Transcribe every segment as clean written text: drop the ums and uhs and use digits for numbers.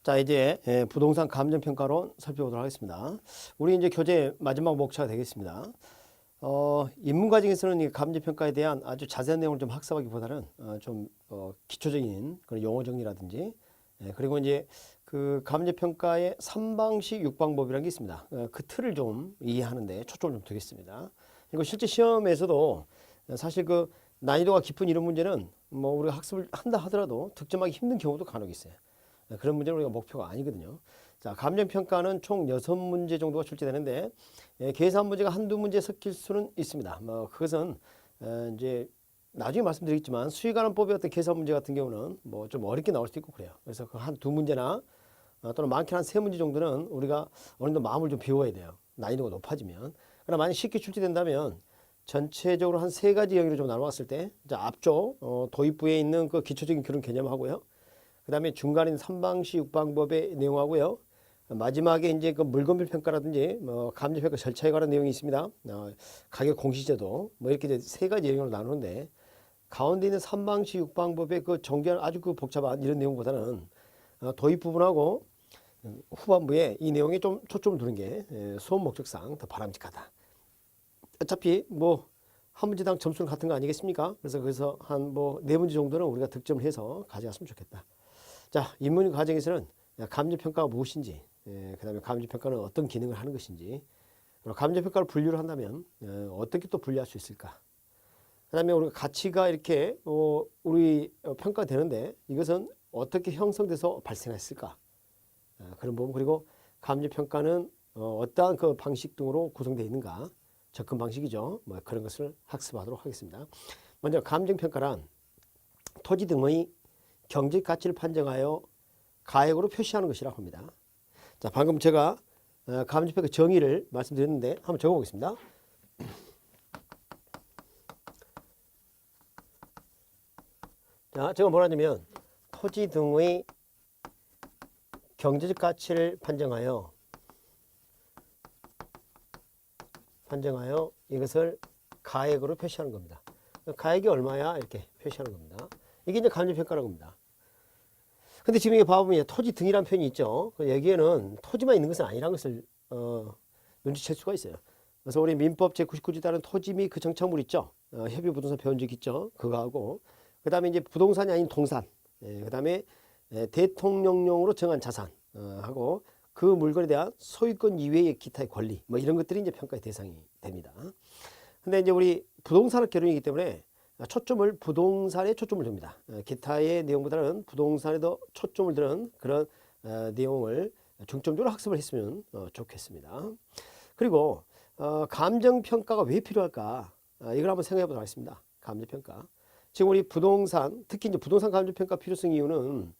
자, 이제 부동산 감정평가론 살펴보도록 하겠습니다. 우리 이제 교재 마지막 목차가 되겠습니다. 입문 과정에서는 이 감정평가에 대한 아주 자세한 내용을 좀 학습하기보다는 기초적인 그런 용어 정리라든지 그리고 이제 그 감정평가의 3방식 6방법이라는 게 있습니다. 그 틀을 좀 이해하는데 초점을 좀 두겠습니다. 그리고 실제 시험에서도 사실 그 난이도가 깊은 이런 문제는 뭐 우리가 학습을 한다 하더라도 득점하기 힘든 경우도 간혹 있어요. 그런 문제는 우리가 목표가 아니거든요. 자, 감정평가는 총 6문제 정도가 출제되는데 계산 문제가 한두 문제 섞일 수는 있습니다. 뭐 그것은 이제 나중에 말씀드리겠지만 수익관한법의 어떤 계산 문제 같은 경우는 뭐 좀 어렵게 나올 수도 있고 그래요. 그래서 그 한 두 문제나 또는 많게는 한 세 문제 정도는 우리가 어느 정도 마음을 좀 비워야 돼요. 난이도가 높아지면. 그러나 만약 쉽게 출제된다면 전체적으로 한 세 가지 영역으로 좀 나눠봤을 때, 자, 앞쪽 도입부에 있는 그 기초적인 그런 개념하고요. 그 다음에 중간에 있는 3방식 6방법의 내용하고요. 마지막에 이제 그 물건별 평가라든지 뭐 감정평가 절차에 관한 내용이 있습니다. 가격 공시제도 뭐 이렇게 이제 세 가지 영역으로 나누는데 가운데 있는 3방식 6방법의 그 정교한 아주 그 복잡한 이런 내용보다는 도입 부분하고 후반부에 이 내용에 좀 초점을 두는 게 수업 목적상 더 바람직하다. 어차피 뭐 한 문제당 점수는 같은 거 아니겠습니까? 그래서 거기서 한 뭐 네 문제 정도는 우리가 득점을 해서 가져갔으면 좋겠다. 자, 입문 과정에서는 감정평가가 무엇인지, 그 다음에 감정평가는 어떤 기능을 하는 것인지, 감정평가를 분류를 한다면 어떻게 또 분류할 수 있을까? 그 다음에 우리가 가치가 이렇게 우리 평가가 되는데 이것은 어떻게 형성돼서 발생했을까? 그런 부분. 그리고 감정평가는 어떠한 그 방식 등으로 구성되어 있는가? 접근 방식이죠. 뭐 그런 것을 학습하도록 하겠습니다. 먼저 감정평가란 토지 등의 경제적 가치를 판정하여 가액으로 표시하는 것이라고 합니다. 자, 방금 제가 감정평가 정의를 말씀드렸는데 한번 적어보겠습니다. 자, 제가 뭐라냐면 토지 등의 경제적 가치를 판정하여 이것을 가액으로 표시하는 겁니다. 가액이 얼마야? 이렇게 표시하는 겁니다. 이게 이제 감정평가라고 합니다. 근데 지금 이게 봐보면 토지 등이라는 표현이 있죠. 여기에는 토지만 있는 것은 아니라는 것을 눈치챌 수가 있어요. 그래서 우리 민법 제99조에 따른 토지 및 그 정착물 있죠. 협의부동산 배운 적 있죠. 그거하고 그 다음에 이제 부동산이 아닌 동산, 그 다음에 대통령령으로 정한 자산 하고 그 물건에 대한 소유권 이외의 기타의 권리 뭐 이런 것들이 이제 평가의 대상이 됩니다. 근데 이제 우리 부동산학 개론이기 때문에 초점을 부동산에 초점을 둡니다. 기타의 내용보다는 부동산에 더 초점을 두는 그런 내용을 중점적으로 학습을 했으면 좋겠습니다. 그리고 감정평가가 왜 필요할까? 이걸 한번 생각해 보도록 하겠습니다. 감정평가. 지금 우리 부동산, 특히 이제 부동산 감정평가 필요성 이유는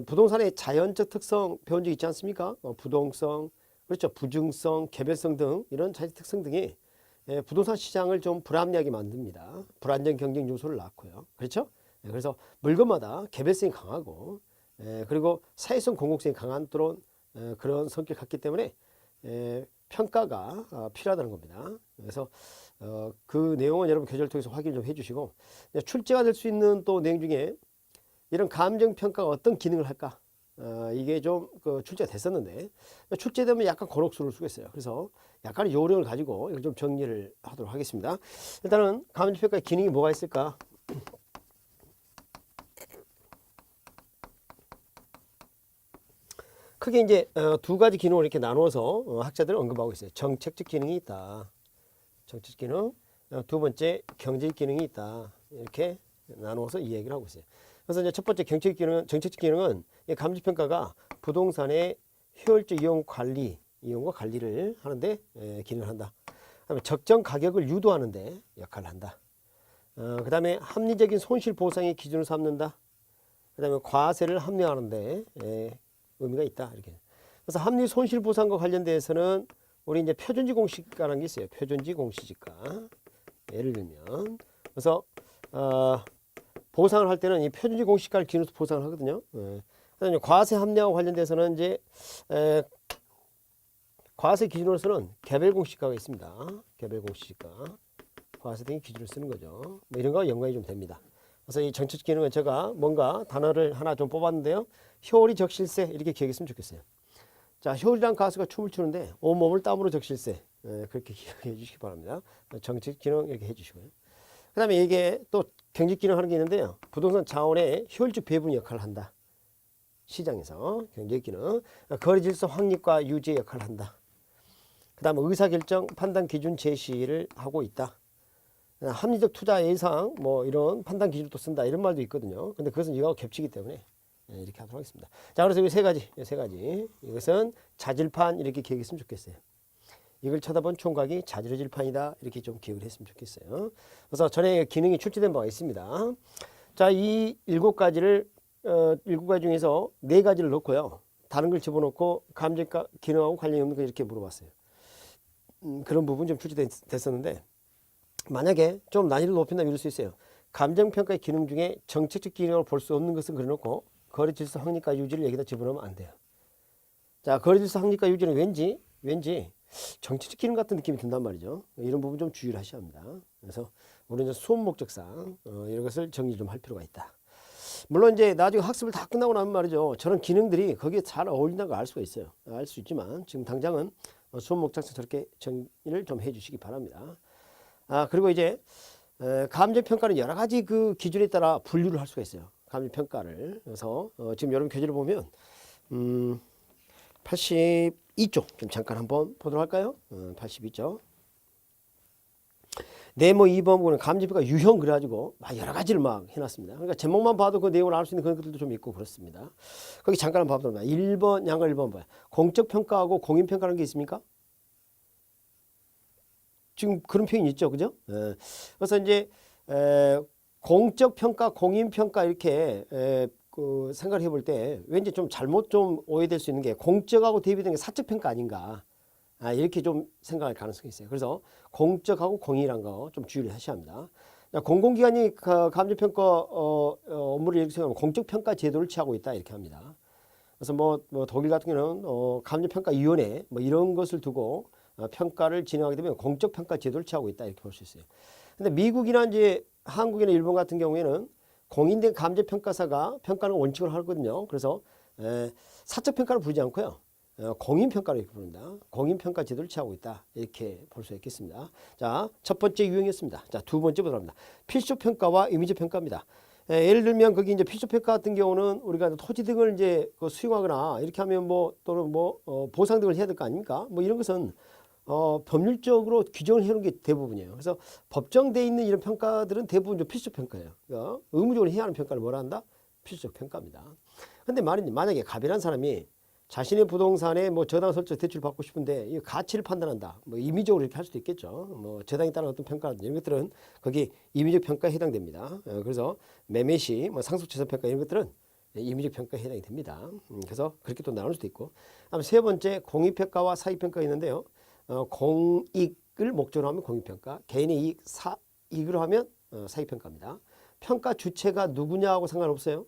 부동산의 자연적 특성 배운 적 있지 않습니까? 부동성, 그렇죠. 부증성, 개별성 등 이런 자연적 특성 등이 부동산 시장을 좀 불합리하게 만듭니다. 불안정 경쟁 요소를 낳고요. 그렇죠? 그래서 물건마다 개별성이 강하고 그리고 사회성 공공성이 강한 그런 성격을 갖기 때문에 평가가 필요하다는 겁니다. 그래서 그 내용은 여러분 교재를 통해서 확인 좀 해주시고 출제가 될 수 있는 또 내용 중에 이런 감정평가가 어떤 기능을 할까? 이게 좀 출제가 됐었는데 출제되면 약간 곤혹스러울 수가 있어요. 그래서 약간의 요령을 가지고 이걸 좀 정리를 하도록 하겠습니다. 일단은 감정평가의 기능이 뭐가 있을까? 크게 이제 두 가지 기능을 이렇게 나누어서 학자들은 언급하고 있어요. 정책적 기능이 있다. 정책 기능. 두 번째 경제적 기능이 있다. 이렇게 나누어서 이 얘기를 하고 있어요. 그래서 이제 첫 번째 정책적 기능은 감정평가가 부동산의 효율적 이용과 관리를 하는데 기능을 한다. 그다음에 적정 가격을 유도하는데 역할을 한다. 그 다음에 합리적인 손실 보상의 기준을 삼는다. 그 다음에 과세를 합리화하는데 의미가 있다. 이렇게. 그래서 합리 손실 보상과 관련돼서는 우리 이제 표준지 공시가라는 게 있어요. 표준지 공시지가. 예를 들면 그래서 보상을 할 때는 이 표준지 공시가를 기준으로 보상을 하거든요. 그다음에 과세 합리화와 관련돼서는 이제 과세 기준으로서는 개별 공시가가 있습니다. 개별 공시가 과세 등의 기준을 쓰는 거죠. 뭐 이런 거와 연관이 좀 됩니다. 그래서 이 정책 기능은 제가 뭔가 단어를 하나 좀 뽑았는데요. 효리 적실세 이렇게 기억했으면 좋겠어요. 자, 효리란 가수가 춤을 추는데 온몸을 땀으로 적실세. 그렇게 기억해 주시기 바랍니다. 정책 기능 이렇게 해주시고요. 그 다음에 이게 또 경직 기능 하는 게 있는데요. 부동산 자원의 효율적 배분 역할을 한다. 시장에서 경제 기능, 거래 질서 확립과 유지 역할을 한다. 그 다음 의사결정 판단 기준 제시를 하고 있다. 합리적 투자 예상 뭐 이런 판단 기준도 쓴다 이런 말도 있거든요. 근데 그것은 이거하고 겹치기 때문에 이렇게 하도록 하겠습니다. 자, 그래서 이 세 가지 이것은 자질판 이렇게 기억했으면 좋겠어요. 이걸 쳐다본 총각이 자지러질판이다 이렇게 좀 기억을 했으면 좋겠어요. 그래서 전에 기능이 출제된 바가 있습니다. 자, 이 7가지를 7가지 중에서 4가지를 넣고요. 다른 걸 집어넣고 감정과 기능하고 관련이 없는 거 이렇게 물어봤어요. 그런 부분 좀 출제됐었는데 만약에 좀 난이도를 높인다면 이럴 수 있어요. 감정평가의 기능 중에 정책적 기능을 볼 수 없는 것은 그려놓고 거래 질서 확립과 유지를 여기다 집어넣으면 안 돼요. 자, 거래 질서 확립과 유지는 왠지 정치적 기능 같은 느낌이 든단 말이죠. 이런 부분 좀 주의를 하셔야 합니다. 그래서 우리는 수업 목적상 이런 것을 정리 좀 할 필요가 있다. 물론 이제 나중에 학습을 다 끝나고 나면 말이죠. 저런 기능들이 거기에 잘 어울린다는 걸 알 수가 있어요. 알 수 있지만 지금 당장은 수업 목적상 저렇게 정리를 좀 해주시기 바랍니다. 그리고 이제 감정평가는 여러 가지 그 기준에 따라 분류를 할 수가 있어요. 감정평가를. 그래서 지금 여러분 교재를 보면 82쪽 좀 잠깐 한번 보도록 할까요? 82쪽. 네모 2번 부분은 감정평가 유형 그래가지고 막 여러 가지를 막 해놨습니다. 그러니까 제목만 봐도 그 내용을 알 수 있는 그런 것들도 좀 있고 그렇습니다. 거기 잠깐 한번 봐보도록 합니다. 1번, 양가 1번 봐요. 공적평가하고 공인평가라는 게 있습니까? 지금 그런 표현이 있죠. 그죠? 그래서 이제 공적평가, 공인평가 이렇게 그 생각을 해볼 때 왠지 좀 잘못 좀 오해될 수 있는 게 공적하고 대비되는 게 사적평가 아닌가 이렇게 좀 생각할 가능성이 있어요. 그래서 공적하고 공인이란 거 좀 주의를 하셔야 합니다. 공공기관이 감정평가 업무를 이렇게 생각하면 공적평가 제도를 취하고 있다 이렇게 합니다. 그래서 뭐 독일 같은 경우는 감정평가위원회 뭐 이런 것을 두고 평가를 진행하게 되면 공적평가 제도를 취하고 있다 이렇게 볼 수 있어요. 근데 미국이나 이제 한국이나 일본 같은 경우에는 공인된 감정평가사가 평가는 원칙으로 하거든요. 그래서 사적평가를 부르지 않고요. 공인평가로 이렇게 부릅니다. 공인평가 제도를 취하고 있다. 이렇게 볼 수 있겠습니다. 자, 첫 번째 유형이었습니다. 자, 두 번째 보도록 합니다. 필수평가와 이미지평가입니다. 예를 들면 거기 이제 필수평가 같은 경우는 우리가 토지 등을 이제 수용하거나 이렇게 하면 뭐 또는 보상 등을 해야 될 거 아닙니까? 뭐 이런 것은 법률적으로 규정을 해놓은 게 대부분이에요. 그래서 법정돼 있는 이런 평가들은 대부분 좀 필수 평가예요. 그러니까 의무적으로 해야 하는 평가를 뭐라 한다? 필수적 평가입니다. 근데 만약에 갑이란 사람이 자신의 부동산에 뭐 저당 설정 대출 받고 싶은데 이 가치를 판단한다. 뭐 임의적으로 이렇게 할 수도 있겠죠. 뭐 저당에 따른 어떤 평가라든지 이런 것들은 거기 임의적 평가에 해당됩니다. 그래서 매매 시 뭐 상속재산 평가 이런 것들은 임의적 평가에 해당이 됩니다. 그래서 그렇게 또 나눌 수도 있고. 세 번째 공익평가와 사익평가가 있는데요. 공익을 목적으로 하면 공익평가, 개인의 이익으로 하면 사익평가입니다. 평가 주체가 누구냐하고 상관없어요.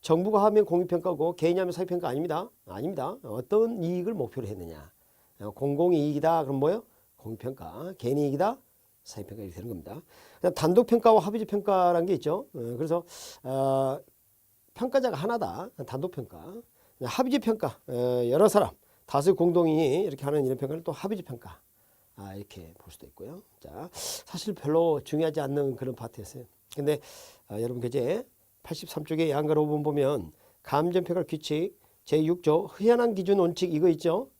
정부가 하면 공익평가고 개인이 하면 사익평가 아닙니다. 아닙니다. 어떤 이익을 목표로 했느냐. 공공이익이다. 그럼 뭐예요? 공익평가. 개인이익이다. 사익평가 이렇게 되는 겁니다. 단독평가와 합의제평가라는 게 있죠. 그래서 평가자가 하나다. 단독평가. 합의제평가. 여러 사람. 다수 공동이 이렇게 하는 이런 평가를 또 합의제평가. 이렇게 볼 수도 있고요. 자, 사실 별로 중요하지 않는 그런 파트였어요. 근데 여러분 교재 83쪽에 양가 5번 보면 감정평가 규칙 제6조 흐연한 기준 원칙 이거 있죠.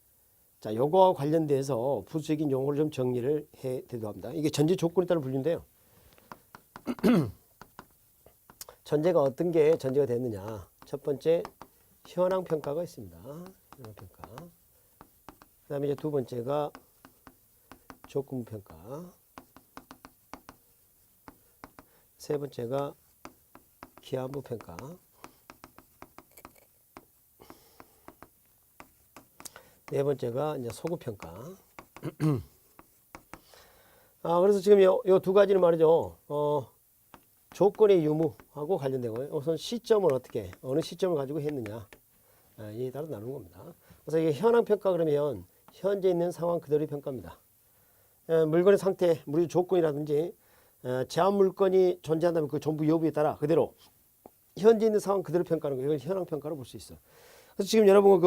자, 요거와 관련돼서 부수적인 용어를 좀 정리를 해 드리도록 합니다. 이게 전제 조건에 따라 불리는데요. 전제가 어떤 게 전제가 됐느냐. 첫 번째 현황 평가가 있습니다. 현황 평가. 그다음에 이제 두 번째가 조건 평가. 세 번째가 기한부 평가. 네 번째가 이제 소급 평가. 그래서 지금 요 두 가지는 말이죠. 조건의 유무하고 관련된 거예요. 우선 시점을 어떻게, 어느 시점을 가지고 했느냐. 이에 따라 나누는 겁니다. 그래서 이게 현황 평가 그러면 현재 있는 상황 그대로의 평가입니다. 물건의 상태, 물의 조건이라든지 제한 물건이 존재한다면 그 전부 여부에 따라 그대로 현재 있는 상황 그대로 평가하는 거예요. 이걸 현황 평가로 볼 수 있어. 그래서 지금 여러분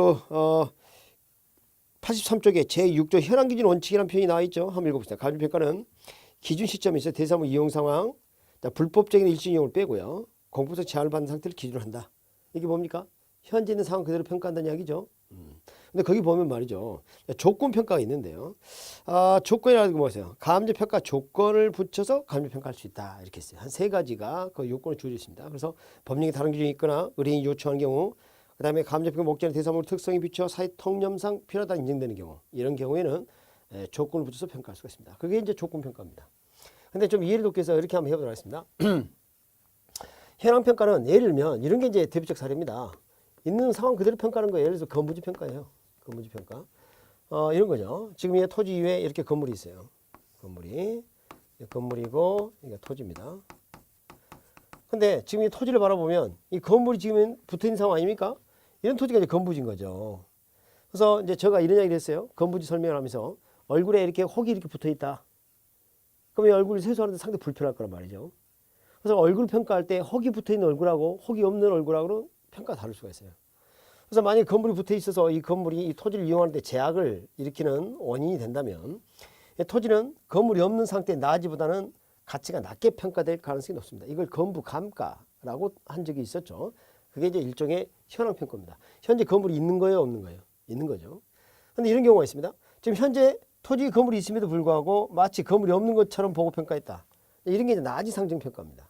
83쪽에 제6조 현황 기준 원칙이라는 표현이 나와 있죠. 한번 읽어봅시다. 감정 평가는 기준 시점이 있어요. 대사무 이용 상황, 불법적인 일시 이용을 빼고요. 공포성 제한을 받는 상태를 기준으로 한다. 이게 뭡니까? 현재 있는 상황 그대로 평가한다는 이야기죠. 근데 거기 보면 말이죠. 조건 평가가 있는데요. 조건이라는 게 뭐였어요? 감정 평가 조건을 붙여서 감정 평가할 수 있다. 이렇게 했어요. 한 세 가지가 그 요건을 주어져 있습니다. 그래서 법령에 다른 규정이 있거나 의뢰인이 요청하는 경우, 그 다음에 감정 평가 목적의 대사물 특성에 비추어 사회 통념상 필요하다 인정되는 경우, 이런 경우에는 조건을 붙여서 평가할 수가 있습니다. 그게 이제 조건 평가입니다. 근데 좀 이해를 돕기 위해서 이렇게 한번 해보도록 하겠습니다. 현황 평가는 예를 들면 이런 게 이제 대표적 사례입니다. 있는 상황 그대로 평가하는 거예요. 예를 들어서 건물지 평가예요. 건물지 평가. 이런 거죠. 지금 이 토지 위에 이렇게 건물이 있어요. 건물이고 이게 토지입니다. 근데 지금 이 토지를 바라보면 이 건물이 지금 붙어 있는 상황 아닙니까? 이런 토지가 이제 건부지인 거죠. 그래서 이제 제가 이런 이야기를 했어요. 건부지 설명을 하면서 얼굴에 이렇게 혹이 이렇게 붙어 있다. 그럼 이 얼굴을 세수하는데 상당히 불편할 거란 말이죠. 그래서 얼굴 평가할 때 혹이 붙어 있는 얼굴하고 혹이 없는 얼굴하고는 평가가 다를 수가 있어요. 그래서 만약에 건물이 붙어 있어서 이 건물이 이 토지를 이용하는 데 제약을 일으키는 원인이 된다면 이 토지는 건물이 없는 상태의 나지보다는 가치가 낮게 평가될 가능성이 높습니다. 이걸 건부 감가라고 한 적이 있었죠. 그게 이제 일종의 현황 평가입니다. 현재 건물이 있는 거예요, 없는 거예요? 있는 거죠. 그런데 이런 경우가 있습니다. 지금 현재 토지 건물이 있음에도 불구하고 마치 건물이 없는 것처럼 보고 평가했다. 이런 게 이제 나지 상정 평가입니다.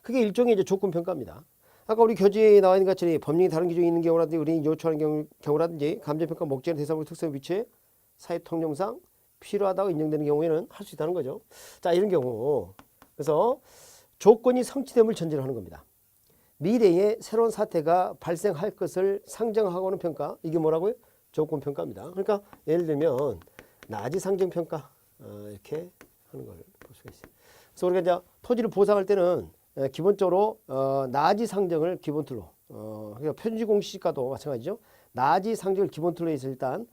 그게 일종의 이제 조건 평가입니다. 아까 우리 교재에 나와 있는 것처럼 법령이 다른 기준이 있는 경우라든지 의뢰인이 요청하는 경우라든지 감정평가 목적의 대상물 특성에 비추어 사회 통념상 필요하다고 인정되는 경우에는 할 수 있다는 거죠. 자, 이런 경우 그래서 조건이 성취됨을 전제로 하는 겁니다. 미래에 새로운 사태가 발생할 것을 상정하고는 평가, 이게 뭐라고요? 조건 평가입니다. 그러니까 예를 들면 나지 상정 평가 이렇게 하는 걸 볼 수가 있어요. 그래서 우리가 이제 토지를 보상할 때는 기본적으로 나지 상정을 기본 틀로 그러니까 표준지 공시가도 마찬가지죠. 나지 상정을 기본 틀로 해서 일단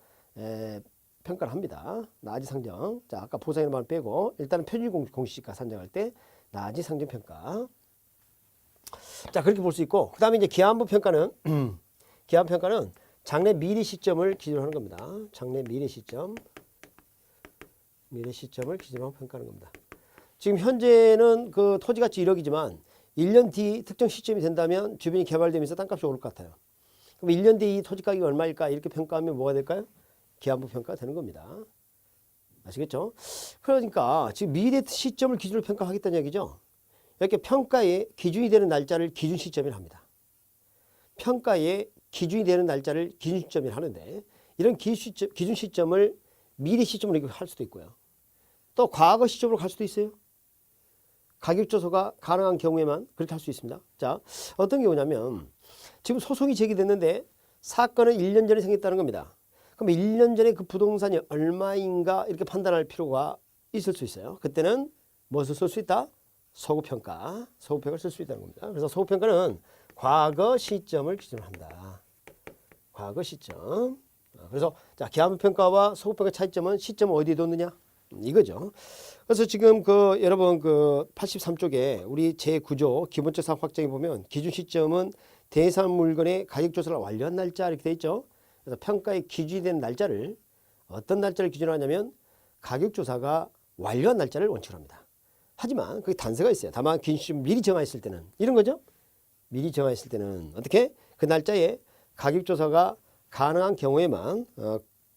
평가를 합니다. 나지 상정. 자, 아까 보상이라는 말 빼고 일단은 표준지 공시가 산정할 때 나지 상정 평가. 자, 그렇게 볼 수 있고 그다음에 이제 기한부 평가는 기한부 평가는 장래 미래 시점을 기준으로 하는 겁니다. 장래 미래 시점을 기준으로 평가하는 겁니다. 지금 현재는 그 토지 가치 1억이지만 1년 뒤 특정 시점이 된다면 주변이 개발되면서 땅값이 오를 것 같아요. 그럼 1년 뒤 이 토지 가격이 얼마일까 이렇게 평가하면 뭐가 될까요? 기한부 평가가 되는 겁니다. 아시겠죠? 그러니까 지금 미래 시점을 기준으로 평가하겠다는 얘기죠. 이렇게 평가의 기준이 되는 날짜를 기준 시점이라 합니다. 평가의 기준이 되는 날짜를 기준 시점이라 하는데 이런 기준 시점을 미래 시점으로 할 수도 있고요. 또 과거 시점으로 갈 수도 있어요. 가격 조사가 가능한 경우에만 그렇게 할 수 있습니다. 자, 어떤 경우냐면 지금 소송이 제기됐는데 사건은 1년 전에 생겼다는 겁니다. 그럼 1년 전에 그 부동산이 얼마인가 이렇게 판단할 필요가 있을 수 있어요. 그때는 무엇을 쓸 수 있다? 소구평가. 소구평가를 쓸 수 있다는 겁니다. 그래서 소구평가는 과거 시점을 기준으로 한다. 과거 시점. 그래서 자, 기한부평가와 소구평가 차이점은 시점을 어디에 뒀느냐? 이거죠. 그래서 지금 여러분 83쪽에 우리 제9조 기본적 사업 확정에 보면 기준 시점은 대상 물건의 가격 조사를 완료한 날짜 이렇게 돼 있죠. 그래서 평가의 기준이 되는 날짜를 어떤 날짜를 기준으로 하냐면 가격 조사가 완료한 날짜를 원칙으로 합니다. 하지만 그게 단서가 있어요. 다만 기준 시점 미리 정했을 때는 이런 거죠. 미리 정했을 때는 어떻게? 그 날짜에 가격 조사가 가능한 경우에만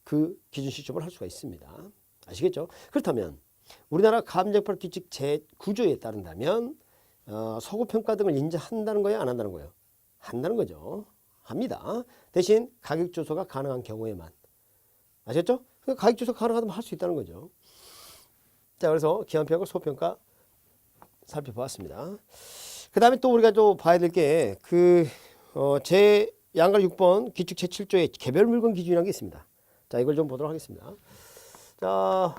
그 기준 시점을 할 수가 있습니다. 아시겠죠? 그렇다면 우리나라 감정평가 규칙 제9조에 따른다면 소구평가 등을 인정한다는 거예요? 안 한다는 거예요? 한다는 거죠. 합니다. 대신 가격 조사가 가능한 경우에만. 아셨죠? 그러니까 가격 조사 가능하다면 할 수 있다는 거죠. 자, 그래서 기한평가, 소평가 살펴보았습니다. 그 다음에 또 우리가 또 봐야 될 게 제 양갈 6번 규칙 제7조에 개별 물건 기준이라는 게 있습니다. 자, 이걸 좀 보도록 하겠습니다. 자,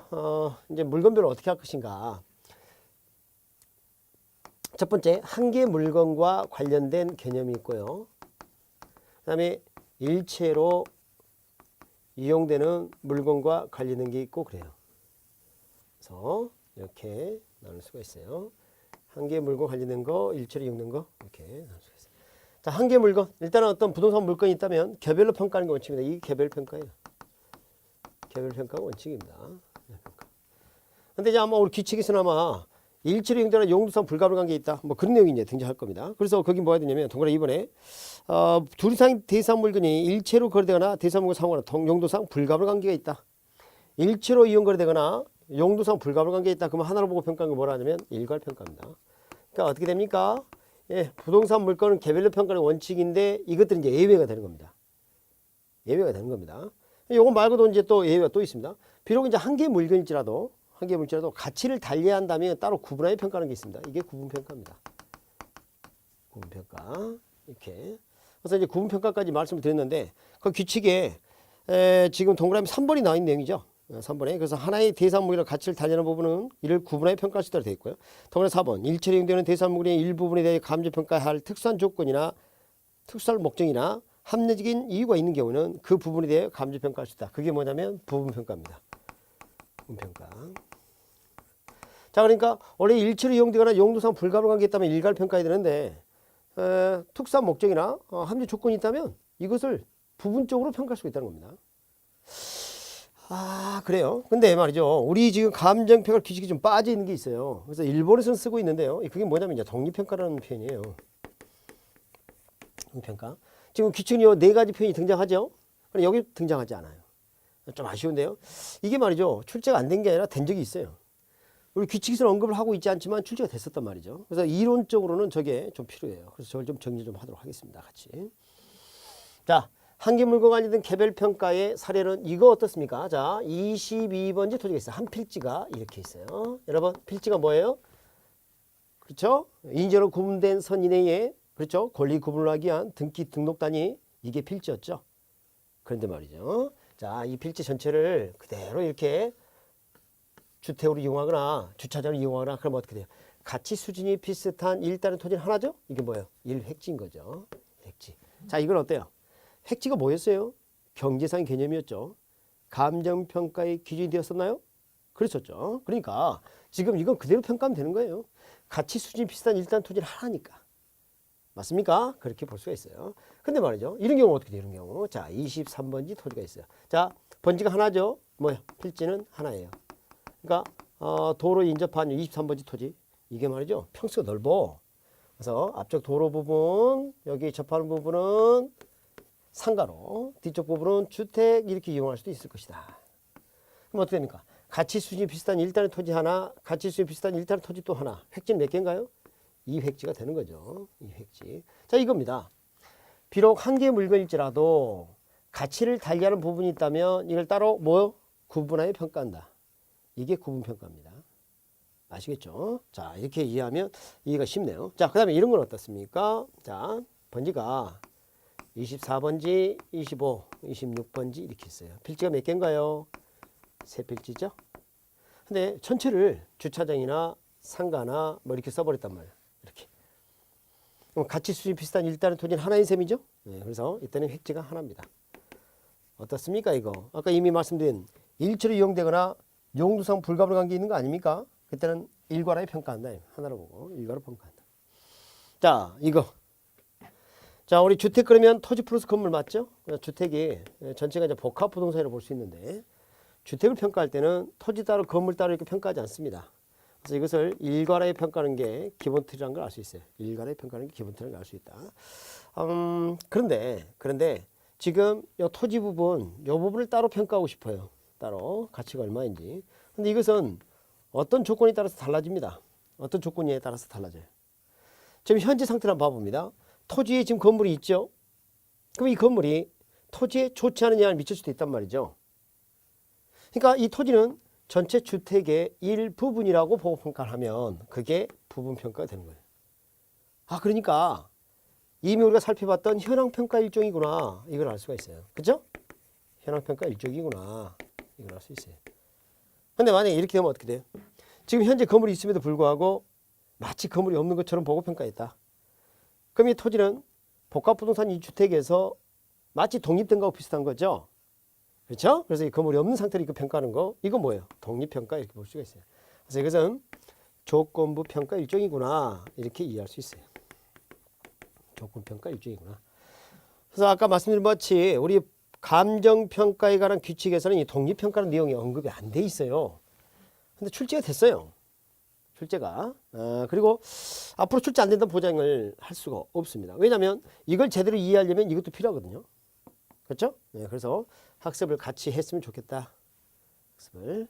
이제 물건별로 어떻게 할 것인가. 첫 번째, 한 개 물건과 관련된 개념이 있고요. 그 다음에 일체로 이용되는 물건과 관련된 게 있고 그래요. 그래서 이렇게 나눌 수가 있어요. 한 개 물건 관련된 거, 일체로 이용된 거 이렇게 나눌 수가 있어요. 자, 한 개 물건. 일단은 어떤 부동산 물건이 있다면 개별로 평가하는 게 원칙입니다. 이게 개별 평가예요. 개별 평가가 원칙입니다. 근데 이제 아마 우리 규칙에서는 아마 일체로 이용되는 용도상 불가분 관계에 있다. 뭐 그런 내용이 이제 등장할 겁니다. 그래서 거기 뭐가 되냐면 동그라미 2번에 둘 이상 대상 물건이 일체로 거래되거나 대상 물건 상호나 용도상 불가분 관계가 있다. 일체로 이용 거래되거나 용도상 불가분 관계가 있다. 그러면 하나로 보고 평가하는 거 뭐라 하냐면 일괄 평가입니다. 그러니까 어떻게 됩니까? 예, 부동산 물건은 개별로 평가하는 원칙인데 이것들은 이제 예외가 되는 겁니다. 예외가 되는 겁니다. 요거 말고도 이제 또 예외가 또 있습니다. 비록 이제 한 개 물건일지라도 가치를 달리한다면 따로 구분하여 평가하는 게 있습니다. 이게 구분평가입니다. 구분평가. 이렇게. 그래서 이제 구분평가까지 말씀을 드렸는데, 그 규칙에, 지금 동그라미 3번이 나와 있는 내용이죠. 3번에. 그래서 하나의 대상물이나 가치를 달리하는 부분은 이를 구분하여 평가할 수 있도록 되어 있고요. 동그라미 4번. 일체로 이용되는 대상물의 일부분에 대해 감정평가할 특수한 조건이나 특수한 목적이나 합리적인 이유가 있는 경우는 그 부분에 대해 감정평가할 수 있다. 그게 뭐냐면 부분평가입니다. 부분평가. 자, 그러니까 원래 일체로 이용되거나 용도상 불가분 관계가 있다면 일괄 평가해야 되는데 특수한 목적이나 합리 조건이 있다면 이것을 부분적으로 평가할 수가 있다는 겁니다. 아, 그래요. 근데 말이죠. 우리 지금 감정평가 규칙이 좀 빠져 있는 게 있어요. 그래서 일본에서는 쓰고 있는데요. 그게 뭐냐면 이제 독립평가라는 표현이에요. 독립평가. 지금 규칙은 요 네 가지 표현이 등장하죠. 그런데 여기 등장하지 않아요. 좀 아쉬운데요. 이게 말이죠. 출제가 안 된 게 아니라 된 적이 있어요. 우리 규칙에서 언급을 하고 있지 않지만 출제가 됐었단 말이죠. 그래서 이론적으로는 저게 좀 필요해요. 그래서 저걸 좀 정리 좀 하도록 하겠습니다. 같이. 자, 한 개 물건 관련된 개별 평가의 사례는 이거 어떻습니까? 자, 22번지 토지가 있어요. 한 필지가 이렇게 있어요. 여러분, 필지가 뭐예요? 그렇죠? 인재로 구분된 선 이내에 그렇죠? 권리 구분을 하기 위한 등기 등록단위 이게 필지였죠. 그런데 말이죠. 자, 이 필지 전체를 그대로 이렇게 주택으로 이용하거나 주차장으로 이용하거나 그러면 어떻게 돼요? 가치 수준이 비슷한 일단은 토지는 하나죠? 이게 뭐예요? 일획지인 거죠. 획지. 자, 이건 어때요? 획지가 뭐였어요? 경제상 개념이었죠. 감정평가의 기준이 되었었나요? 그랬었죠. 그러니까 지금 이건 그대로 평가하면 되는 거예요. 가치 수준이 비슷한 일단 토지는 하나니까. 맞습니까? 그렇게 볼 수가 있어요. 근데 말이죠. 이런 경우 어떻게 돼요? 이런 경우. 자, 23번지 토지가 있어요. 자, 번지가 하나죠. 뭐야? 필지는 하나예요. 그러니까 도로 인접한 23번지 토지 이게 말이죠 평수가 넓어. 그래서 앞쪽 도로 부분 여기 접하는 부분은 상가로 뒤쪽 부분은 주택 이렇게 이용할 수도 있을 것이다. 그럼 어떻게 됩니까? 가치 수준이 비슷한 일단의 토지 하나 가치 수준이 비슷한 일단의 토지 또 하나 획지는 몇 개인가요? 2획지가 되는 거죠. 2획지. 자, 이겁니다. 비록 한 개의 물건일지라도 가치를 달리하는 부분이 있다면 이걸 따로 뭐 구분하여 평가한다. 이게 구분평가입니다. 아시겠죠? 자, 이렇게 이해하면 이해가 쉽네요. 자, 그 다음에 이런 건 어떻습니까? 자, 번지가 24번지, 25, 26번지 이렇게 있어요. 필지가 몇 개인가요? 세 필지죠? 근데 전체를 주차장이나 상가나 뭐 이렇게 써버렸단 말이에요. 이렇게. 그럼 가치 수준이 비슷한 일단은 토지는 하나인 셈이죠? 네, 그래서 이때는 획지가 하나입니다. 어떻습니까, 이거? 아까 이미 말씀드린 일체로 이용되거나 용도상 불가분 관계 있는 거 아닙니까? 그때는 일괄하여 평가한다. 하나로 보고 일괄로 평가한다. 자, 이거. 자, 우리 주택 그러면 토지 플러스 건물 맞죠? 주택이 전체가 이제 복합 부동산이라고 볼 수 있는데 주택을 평가할 때는 토지 따로 건물 따로 이렇게 평가하지 않습니다. 그래서 이것을 일괄하여 평가하는 게 기본 틀이라는 걸 알 수 있어요. 일괄하여 평가하는 게 기본 틀이라는 걸 알 수 있다. 그런데 지금 이 토지 부분, 이 부분을 따로 평가하고 싶어요. 따로 가치가 얼마인지. 근데 이것은 어떤 조건에 따라서 달라집니다. 어떤 조건에 따라서 달라져요. 지금 현재 상태를 한번 봐봅니다. 토지에 지금 건물이 있죠. 그럼 이 건물이 토지에 좋지 않은 영향을 미칠 수도 있단 말이죠. 그러니까 이 토지는 전체 주택의 일부분이라고 보고 평가를 하면 그게 부분평가가 되는 거예요. 아, 그러니까 이미 우리가 살펴봤던 현황평가 일종이구나. 이걸 알 수가 있어요. 그죠? 현황평가 일종이구나. 이걸 알 수 있어요. 근데 만약에 이렇게 되면 어떻게 돼요? 지금 현재 건물이 있음에도 불구하고 마치 건물이 없는 것처럼 보고 평가했다. 그럼 이 토지는 복합부동산 이 주택에서 마치 독립된 거하고 비슷한 거죠. 그렇죠? 그래서 이 건물이 없는 상태로 이거 평가하는 거 이거 뭐예요? 독립평가 이렇게 볼 수가 있어요. 그래서 이것은 조건부 평가 일종이구나 이렇게 이해할 수 있어요. 조건 평가 일종이구나. 그래서 아까 말씀드린 것 같이 우리 감정평가에 관한 규칙에서는 이 독립평가라는 내용이 언급이 안 돼 있어요. 근데 출제가 됐어요. 출제가. 그리고 앞으로 출제 안 된다는 보장을 할 수가 없습니다. 왜냐하면 이걸 제대로 이해하려면 이것도 필요하거든요. 그렇죠? 네, 그래서 학습을 같이 했으면 좋겠다. 학습을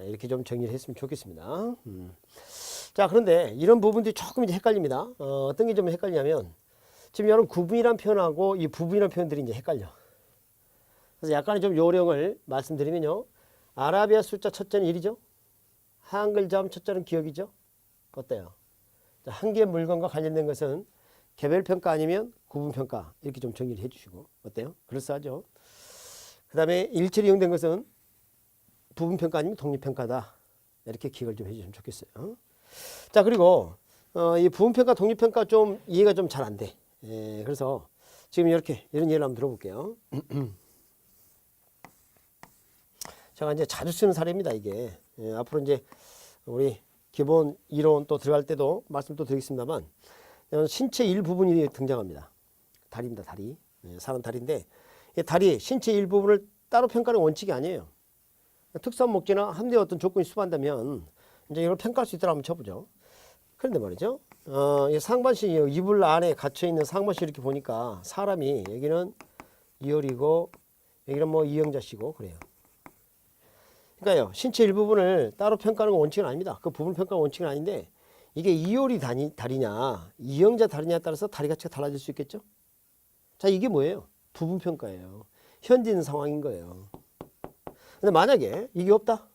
이렇게 좀 정리를 했으면 좋겠습니다. 자, 그런데 이런 부분들이 조금 이제 헷갈립니다. 어떤 게 좀 헷갈리냐면 지금 여러분 구분이란 표현하고 이 부분이란 표현들이 이제 헷갈려. 그래서 약간의 좀 요령을 말씀드리면요. 아라비아 숫자 첫째는 1이죠. 한글 자음 첫째는 기억이죠. 어때요? 자, 한 개의 물건과 관련된 것은 개별평가 아니면 구분평가 이렇게 좀 정리를 해주시고 어때요? 그럴싸하죠. 그 다음에 일체로 이용된 것은 부분평가 아니면 독립평가다. 이렇게 기억을 좀 해주시면 좋겠어요. 자, 그리고 이 부분평가 독립평가 좀 이해가 좀 잘 안 돼. 그래서 지금 이렇게 이런 예를 한번 들어볼게요. 제가 이제 자주 쓰는 사례입니다. 이게 앞으로 이제 우리 기본 이론 또 들어갈 때도 말씀 또 드리겠습니다만 신체 일부분이 등장합니다. 다리입니다. 다리. 사람 다리인데 이 다리 신체 일부분을 따로 평가하는 원칙이 아니에요. 특수한 목적이나 함대 어떤 조건이 수반한다면 이제 이걸 평가할 수 있도록 한번 쳐보죠. 그런데 말이죠. 이 상반신 이불 안에 갇혀 있는 상반신 이렇게 보니까 사람이 여기는 이효리고 여기는 뭐 이영자씨고 그래요. 그러니까요. 신체 일부분을 따로 평가하는 건 원칙은 아닙니다. 그 부분 평가 원칙은 아닌데 이게 이효리 다리냐 이영자 다리냐에 따라서 다리 가치가 달라질 수 있겠죠. 자, 이게 뭐예요? 부분 평가예요. 현재 있는 상황인 거예요. 근데 만약에 이게 없다.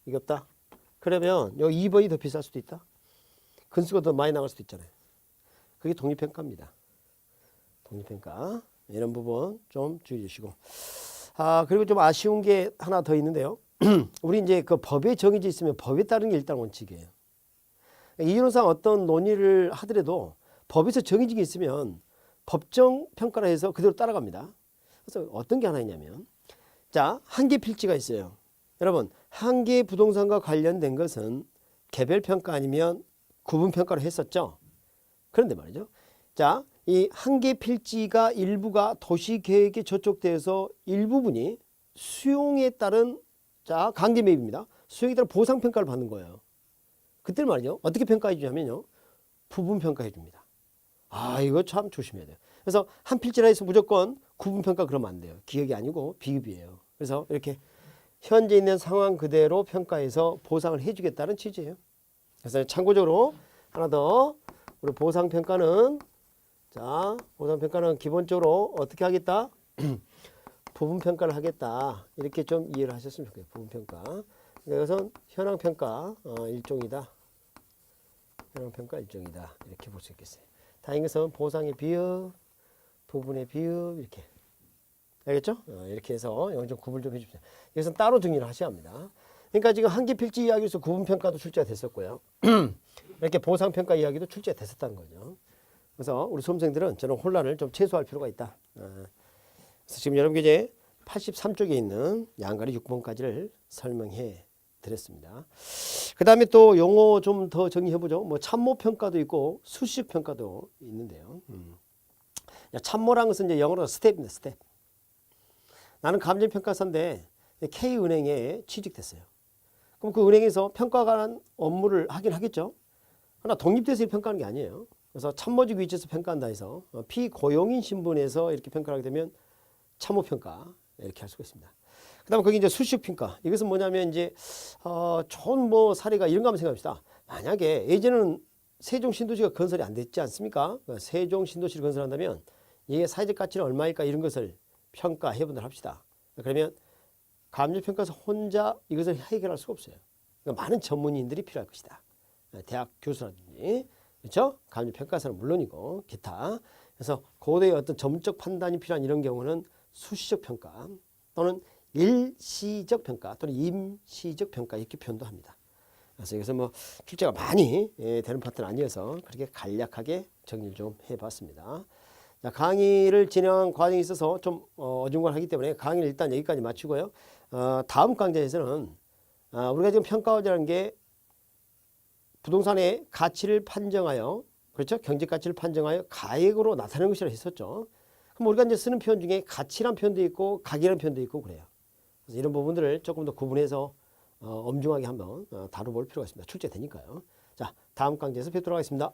이게 없다. 그러면 여기 2번이 더 비쌀 수도 있다. 근수가 더 많이 나갈 수도 있잖아요. 그게 독립평가입니다. 독립평가. 이런 부분 좀 주의해 주시고. 그리고 좀 아쉬운 게 하나 더 있는데요. 우리 이제 그 법에 정해져 있으면 법에 따르는 게 일단 원칙이에요. 이론상 어떤 논의를 하더라도 법에서 정해진 게 있으면 법정 평가를 해서 그대로 따라갑니다. 그래서 어떤 게 하나 있냐면 자, 한계 필지가 있어요. 여러분, 한계 부동산과 관련된 것은 개별평가 아니면 구분평가를 했었죠. 그런데 말이죠. 자, 이 한계 필지가 일부가 도시계획에 저촉돼서 일부분이 수용에 따른 자, 강제 매입입니다. 수용에 따른 보상평가를 받는 거예요. 그때는 말이죠. 어떻게 평가해 주냐면요. 부분평가해 줍니다. 이거 참 조심해야 돼요. 그래서 한 필지라 해서 무조건 구분평가 그러면 안 돼요. 기억이 아니고 비급이에요. 그래서 이렇게 현재 있는 상황 그대로 평가해서 보상을 해주겠다는 취지예요. 그래서 참고적으로 하나 더 우리 보상평가는 자, 보상평가는 기본적으로 어떻게 하겠다? 부분평가를 하겠다. 이렇게 좀 이해를 하셨으면 좋겠어요. 부분평가. 이것은 현황평가 일종이다. 현황평가 일종이다. 이렇게 볼 수 있겠어요. 다른 것은 보상의 비읍, 부분의 비읍 이렇게. 알겠죠? 이렇게 해서 여기 좀 구분 좀 해주세요. 이것은 따로 정리를 하셔야 합니다. 그러니까 지금 한계 필지 이야기에서 구분평가도 출제가 됐었고요. 이렇게 보상평가 이야기도 출제가 됐었다는 거죠. 그래서 우리 수험생들은 저는 혼란을 좀 최소화할 필요가 있다. 그래서 지금 여러분 이제 83쪽에 있는 양가리 6번까지를 설명해 드렸습니다. 그 다음에 또 용어 좀 더 정리해보죠. 뭐 참모평가도 있고 수식평가도 있는데요. 참모라는 것은 이제 영어로 스텝입니다. 스텝. 나는 감정평가사인데 K은행에 취직됐어요. 그럼 그 은행에서 평가에 관한 업무를 하긴 하겠죠. 그러나 독립돼서 평가하는 게 아니에요. 그래서 참모직 위치에서 평가한다 해서 피고용인 신분에서 이렇게 평가를 하게 되면 참모평가 이렇게 할 수가 있습니다. 그 다음에 거기 이제 수식평가. 이것은 뭐냐면 이제 좋은 뭐 사례가 이런 거 한번 생각합시다. 만약에 예전에는 세종 신도시가 건설이 안 됐지 않습니까? 세종 신도시를 건설한다면 이게 사회적 가치는 얼마일까 이런 것을 평가해 본다 합시다. 그러면 감정평가에서 혼자 이것을 해결할 수가 없어요. 그러니까 많은 전문인들이 필요할 것이다. 대학 교수라든지 그렇죠? 감정평가사는 물론이고 기타. 그래서 고도의 어떤 전문적 판단이 필요한 이런 경우는 수시적 평가 또는 일시적 평가 또는 임시적 평가 이렇게 표현도 합니다. 그래서 이것은 뭐 출제가 많이 되는 파트는 아니어서 그렇게 간략하게 정리를 좀 해봤습니다. 자, 강의를 진행한 과정에 있어서 좀 어중간하기 때문에 강의를 일단 여기까지 마치고요. 다음 강좌에서는 우리가 지금 평가원이라는 게 부동산의 가치를 판정하여, 그렇죠? 경제 가치를 판정하여 가액으로 나타내는 것이라 했었죠. 그럼 우리가 이제 쓰는 표현 중에 가치란 표현도 있고 가격이란 표현도 있고 그래요. 그래서 이런 부분들을 조금 더 구분해서 엄중하게 한번 다뤄볼 필요가 있습니다. 출제되니까요. 자, 다음 강좌에서 뵙도록 하겠습니다.